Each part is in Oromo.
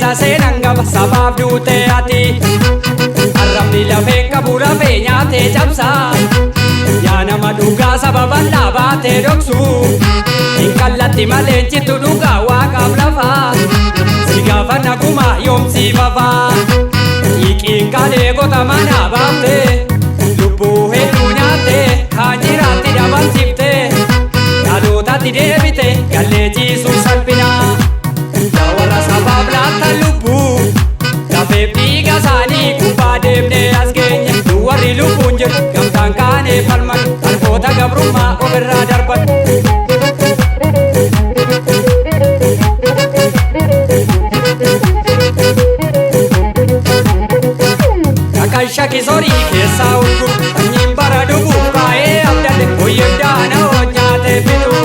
keessa seenan qaba sabaaf duutee ati arrabni lafee qabu lafee nyaatee cabsaa yaa nama dhugaa sababan dhaabatee dhoksu hin kallatti malee citu dhugaa waaqaaf lafaa si gaafa naguma yoomsii fafaa hiiqiin kalee gota manaa baaftee lubbuu hedduu nyaattee kaan jiraatti dhabansiiftee dhalootatti deebite gallee ciisuu salphinaa yaa warra sabaaf laata lubbuu lafeef dhiiga isaanii gubbaa deemnee as geenye nu warri lubbuun jiru gamtaan kaanee falman harkoota gabrummaa ofirraa darban. Shaki sorii keessaa urgu sanyiin bara dhugu baay'ee abdalle hoyyee daana hojjaatee fitu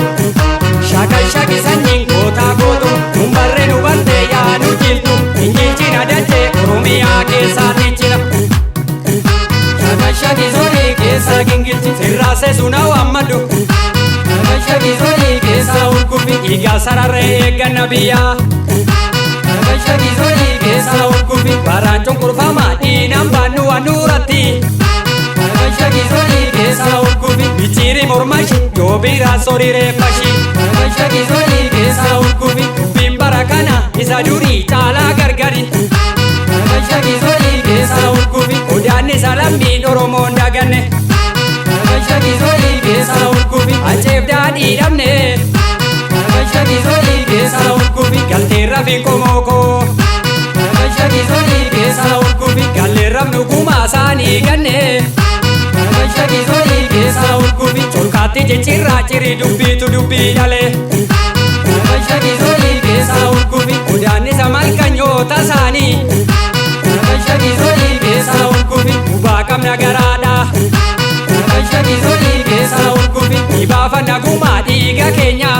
shaki sanyiin gootaa gootu nun barree nu bartee yaa nu jiltu injilchina dachee oromiyaa keessaa tichina shaki sorii keessaa gingilchi sirraasee suna waammadhu shaki sorii keessaa urgufi dhiigaa sararree eegganna biyyaa shaki sorii keessaa urgufi baraan cunqurfamaa dhiinaan baannu waan nuuratti shaki sorii keessaa urgufi bichiri mormashi yoo biraa sorii reeffashi shaki sorii keessaa urgufi dubbiin bara kana isa durii caalaa gargari shaki sorii keessaa urgufi odaanni salammiin oromoon daganne shaki sorii keessaa urgufi acheef daadhii dhabne shaki sorii keessaa urgufi galteerra fi komookoo shaki sorii keessaa urgufi galleerraaf nugumaa isaanii ganne shaki sorii keessaa urgufi colkaatti jechirraa cirii dubbiitu dubbii dhalee shaki sorii keessaa urgufi odaannisa malkanyoota isaanii shaki sorii keessaa urgufi gubaa qabna garaadha shaki sorii keessaa urgufi dhibaafa nagumaa dhiiga keenya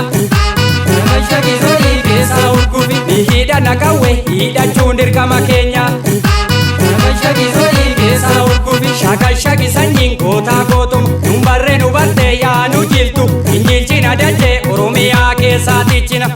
shaki sorii keessaa urgufi hidhana qawwe hidhachuun dirqama keenya shaki sorii keessaa urgufi shaki sanyiin gootaa gootuma nun barree nu bartee yaa nu jiltu injilchina dachee oromiyaa keessaa tichina.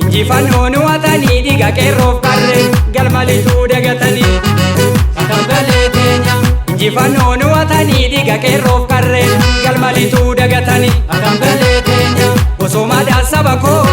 Injifannoo nu watanii dhiiga qeerroof qarreen galmalituu dagatanii Akkamgalee teenya. Injifannoo nu watanii dhiiga qeerroof qarreen galmalituu dagatanii Akkamgalee teenya. Bosoomaadhaan saba koo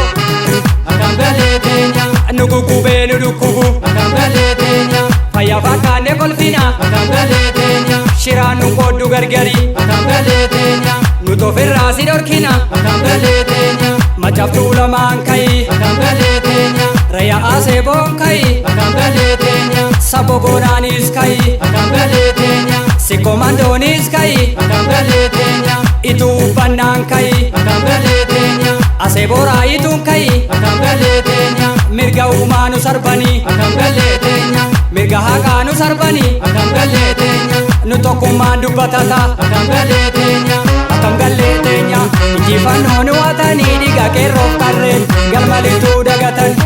Akkamgalee teenya. Nu guggubee nu dhukkubu Akkamgalee teenya. Fayyaa fakkaanne kolfina Akkamgalee teenya. Shiraan nu qooddu gargari Akkamgalee teenya. Nu tofirraa si dhorkina Akkamgalee teenya. Macaftuu lamaan kayi Akkamgalee teenya. Raya aseeboon kayi Akkamgalee teenya. Sabo goonaanis kayi Akkamgalee teenya. Sikomandoonis kayi Akkamgalee teenya. Ituu bannaan kayi Akkamgalee teenya. Aseebooraa ituun kayi Akkamgalee teenya. Mirga uumaa nu sarbanii Akkamgalee teenya. Mirga haqaa nu sarbanii Akkamgalee teenya. Nu tokkummaan dubbatata Akkamgalee teenya. Akkamgalee teenya. Injifannoo nu watanii dhiiga qeerroof qarreen galmalituu dagatan